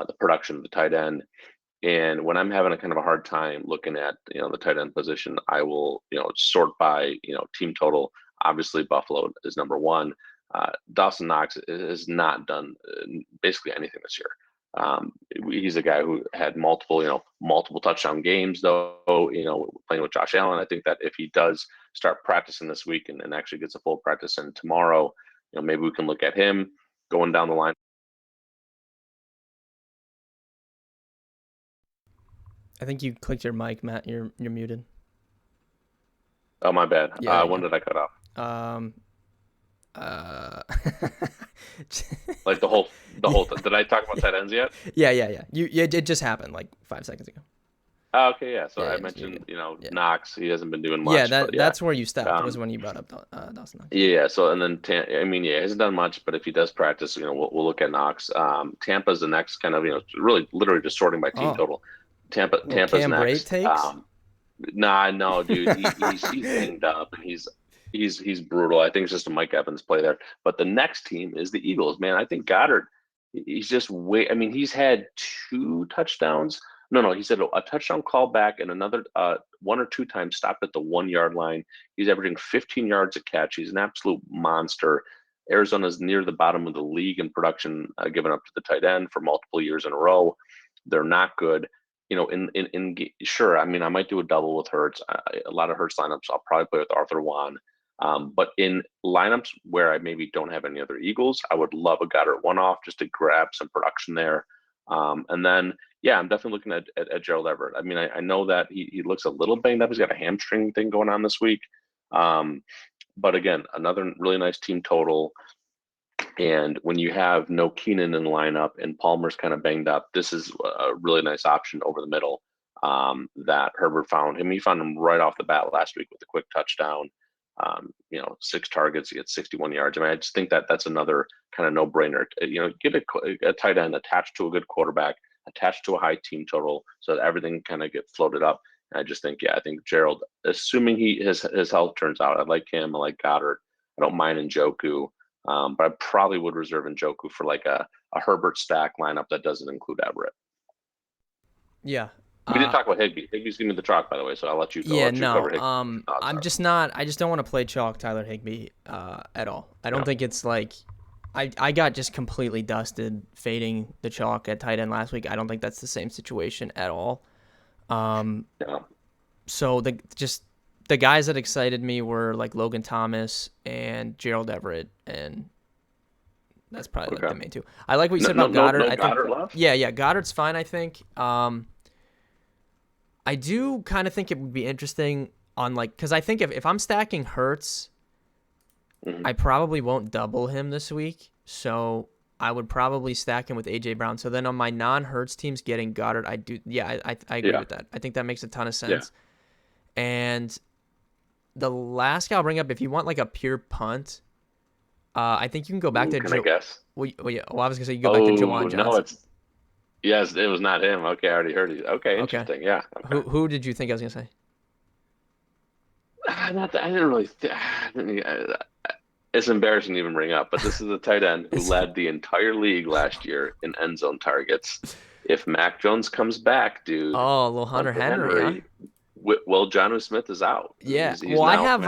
the production of the tight end. And when I'm having a kind of a hard time looking at the tight end position, I will sort by team total. Obviously, Buffalo is number one. Dawson Knox has not done basically anything this year. He's a guy who had multiple touchdown games, though. Playing with Josh Allen, I think that if he does start practicing this week and actually gets a full practice in tomorrow, maybe we can look at him going down the line. I think you clicked your mic, Matt. You're muted. Oh, my bad. Yeah, when did I cut off? Like the whole did I talk about tight ends yet? Yeah. It just happened like 5 seconds ago. Oh, okay, yeah. So I mentioned, Knox. He hasn't been doing much. Yeah, that's where you stopped. Was when you brought up Dawson Knox. Yeah. So and then he hasn't done much, but if he does practice, we'll look at Knox. Tampa's the next kind of really literally just sorting by team total. Tampa's Cam next. Takes? No, dude. He's banged up and he's brutal. I think it's just a Mike Evans play there. But the next team is the Eagles, man. I think Goddard, he's just he's had 2 touchdowns. No, he's had a touchdown call back and another 1 or 2 times stopped at the 1-yard line. He's averaging 15 yards a catch. He's an absolute monster. Arizona's near the bottom of the league in production, given up to the tight end for multiple years in a row. They're not good. Sure. I might do a double with Hurts. A lot of Hurts lineups, I'll probably play with Arthur Juan. But in lineups where I maybe don't have any other Eagles, I would love a Goddard one-off just to grab some production there. And then, I'm definitely looking at Gerald Everett. I know that he looks a little banged up. He's got a hamstring thing going on this week. But again, another really nice team total. And when you have no Keenan in the lineup and Palmer's kind of banged up, this is a really nice option over the middle that Herbert found him. He found him right off the bat last week with a quick touchdown. 6 targets, he had 61 yards. I just think that that's another kind of no-brainer. Get a tight end attached to a good quarterback, attached to a high team total, so that everything kind of get floated up. And I just think, I think Gerald, assuming his health turns out, I like him. I like Goddard. I don't mind Njoku. But I probably would reserve Njoku for like a Herbert stack lineup that doesn't include Everett. Yeah. We didn't talk about Higbee. Higbee's giving me the chalk, by the way, so I'll let you go. Yeah, no. I just don't want to play chalk Tyler Higbee at all. I don't think it's like I got just completely dusted fading the chalk at tight end last week. I don't think that's the same situation at all. So the guys that excited me were like Logan Thomas and Gerald Everett, and that's probably like the main 2. I like what you said about Goddard. I think Goddard left? Yeah, Goddard's fine, I think. I do kind of think it would be interesting on like, because I think if I'm stacking Hurts, I probably won't double him this week. So I would probably stack him with A.J. Brown. So then on my non-Hurts teams getting Goddard, I agree with that. I think that makes a ton of sense. Yeah. And the last guy I'll bring up, if you want like a pure punt, I think you can go back to Can I guess? Well, I was gonna say you go back to Jawan Johnson. Yes, it was not him. Okay, I already heard it. Okay, interesting. Okay. Yeah. Okay. Who did you think I was gonna say? I didn't really. It's embarrassing to even bring up, but this is a tight end who led the entire league last year in end zone targets. If Mac Jones comes back, dude. Oh, little Hunter Henry. Huh? Well, Jonnu Smith is out. Yeah. He's I have.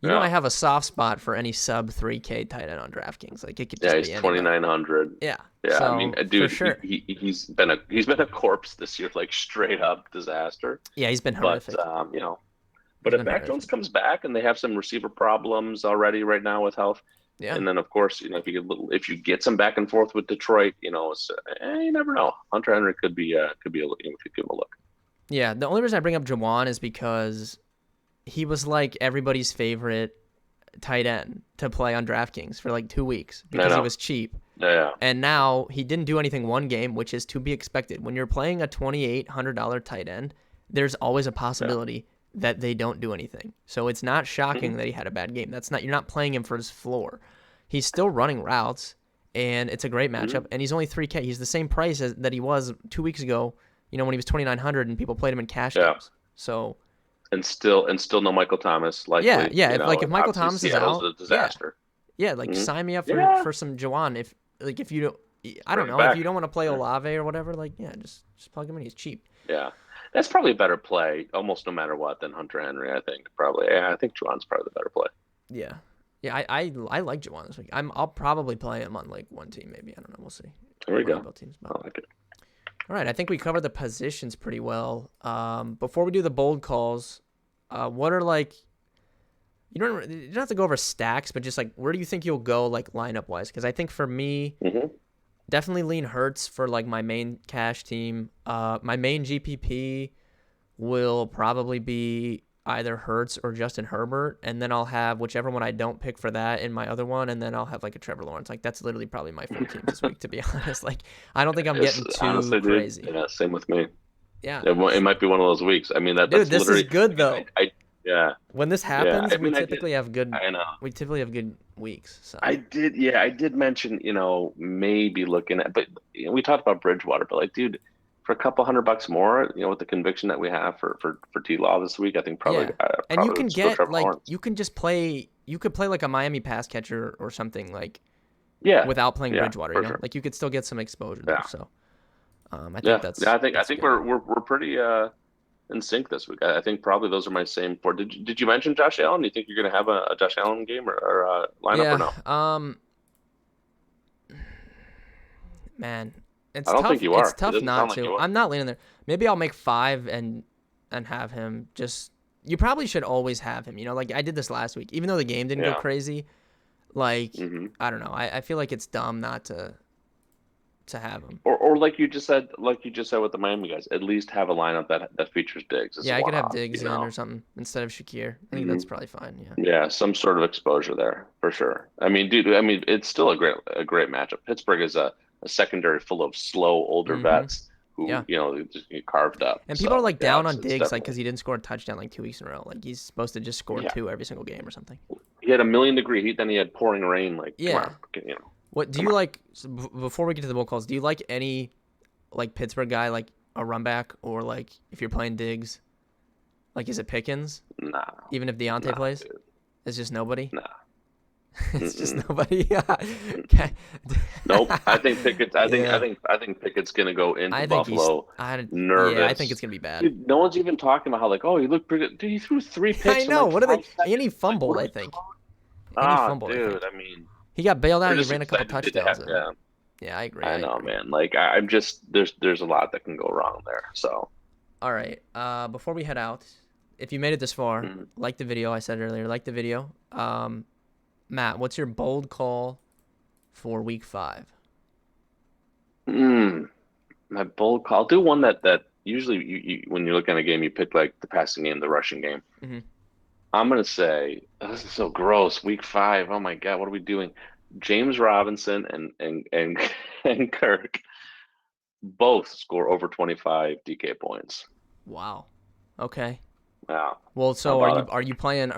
I have a soft spot for any sub 3K tight end on DraftKings. Like it could just be he's 2,900. Yeah. Yeah. So, I mean, dude, for sure. he's been a corpse this year, like straight up disaster. Yeah, he's been horrific. But But if Mac Jones comes back and they have some receiver problems already right now with health, and then of course, if you get some back and forth with Detroit, you never know. Hunter Henry could be a if you give him a look. Yeah, the only reason I bring up Jawan is because he was like everybody's favorite tight end to play on DraftKings for like 2 weeks because he was cheap. Yeah. And now he didn't do anything one game, which is to be expected. When you're playing a $2,800 tight end, there's always a possibility that they don't do anything. So it's not shocking that he had a bad game. You're not playing him for his floor. He's still running routes, and it's a great matchup. And he's only 3K. He's the same price that he was 2 weeks ago. When he was 2,900 and people played him in cash games. So. And still no Michael Thomas. Likely, if Michael Thomas is out, a disaster. Yeah, sign me up for some Jawan. If you don't, I don't know, if you don't want to play Olave or whatever, just plug him in. He's cheap. Yeah. That's probably a better play, almost no matter what, than Hunter Henry. I think probably. Yeah, I think Juwan's probably the better play. Yeah, I like Jawan this week. I'll probably play him on like one team, maybe. I don't know. We'll see. There we go. Teams, I like it. All right, I think we covered the positions pretty well. Before we do the bold calls, what are you don't have to go over stacks, but just like where do you think you'll go like lineup wise? Because I think for me. Definitely lean Hurts for like my main cash team. My main GPP will probably be either Hurts or Justin Herbert, and then I'll have whichever one I don't pick for that in my other one, and then I'll have like a Trevor Lawrence. Like that's literally probably my 4 teams this week, to be honest. Like I don't think I'm getting too honestly, crazy. Yeah, same with me. Yeah, it might be one of those weeks. I mean, dude, this is good though. Yeah. When this happens, we typically have good. I know. We typically have good weeks. So. I did mention, maybe looking at, but we talked about Bridgewater, but like, dude, for a couple $100 more, with the conviction that we have for T-Law this week, I think probably. Yeah. And you can get you can just play. You could play like a Miami pass catcher or something like. Yeah. Without playing Bridgewater, Sure. Like you could still get some exposure there. So. I think we're pretty in sync this week. I think probably those are my same 4. Did you mention Josh Allen? Do you think you're going to have a Josh Allen game or lineup or no? Man, it's I don't tough. think you are. It's tough not to. I'm not leaning there. Maybe I'll make 5 and have him. You probably should always have him. Like I did this last week, even though the game didn't go crazy. Like I don't know. I feel like it's dumb not to have him. Or like you just said with the Miami guys, at least have a lineup that features Diggs. Yeah, I could have Diggs in or something instead of Shakir. I think that's probably fine. Yeah. Yeah, some sort of exposure there for sure. I mean, dude. It's still a great matchup. Pittsburgh is a secondary full of slow older vets who just get carved up. And people are like down on Diggs because he didn't score a touchdown like 2 weeks in a row. Like he's supposed to just score 2 every single game or something. He had a 1,000,000-degree heat, then he had pouring rain. Like What do you like? Before we get to the bowl calls, do you like any like Pittsburgh guy, like a run back, or like if you're playing Diggs, like is it Pickens? Nah. Even if Deontay plays, dude. It's just nobody. Nah. It's just nobody. Okay. Nope. I think Pickett's. I think Pickett's gonna go into Buffalo. Nervous. Yeah, I think it's gonna be bad. Dude, no one's even talking about how he looked pretty good. Dude, he threw 3 picks. I know. What are they? And he fumbled. I think. Dude. I mean. He got bailed out. He ran a couple touchdowns. Yeah, I agree. I know, man. Like I'm just there's a lot that can go wrong there. So. All right. Before we head out, if you made it this far, like the video. I said earlier, like the video. Matt, what's your bold call for week 5? My bold call. I'll do one that usually when you're looking at a game, you pick like the passing game, the rushing game. Mm-hmm. I'm gonna say this is so gross. Week 5. Oh my God, what are we doing? James Robinson and and Kirk both score over 25 DK points. Wow. Okay. Wow. Well, How so about it? are you playing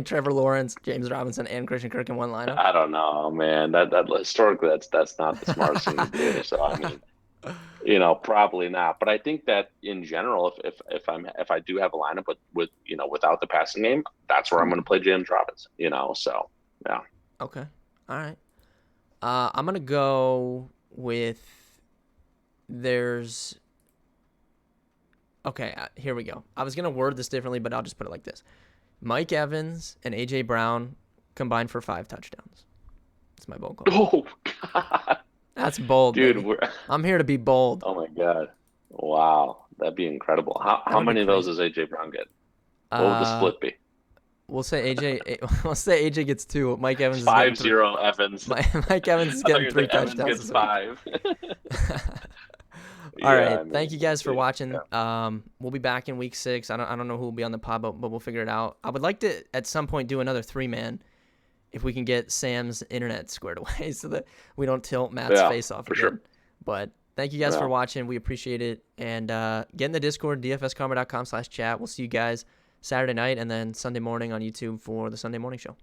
Trevor Lawrence, James Robinson, and Christian Kirk in one lineup? I don't know, man. That historically that's not the smartest thing to do. So I mean, probably not. But I think that in general, if I do have a lineup with without the passing game, that's where I'm going to play James Robinson. So yeah. Okay. All right. I'm gonna go with there's. Okay, here we go. I was gonna word this differently, but I'll just put it like this: Mike Evans and AJ Brown combined for 5 touchdowns. That's my bold call. Oh God, That's bold, dude. baby. I'm here to be bold. Oh my God. Wow, that'd be incredible. How That would be many of those crazy. does AJ Brown get? What would the Uh, split be? we'll say AJ. We'll say AJ gets 2. Mike Evans is getting 3. 5-0 Evans. Mike Evans is I thought getting you were 3 saying Evans touchdowns gets this 5. week. All Yeah, right. I mean, Thank you we'll guys for see. watching. Yeah. We'll be back in week 6. I don't know who will be on the pod, but we'll figure it out. I would like to at some point do another 3-man if we can get Sam's internet squared away so that we don't tilt Matt's Yeah, face off for again. sure. But thank you guys for Yeah. watching. We appreciate it. And get in the Discord, dfskarma.com/chat. We'll see you guys Saturday night and then Sunday morning on YouTube for the Sunday morning show.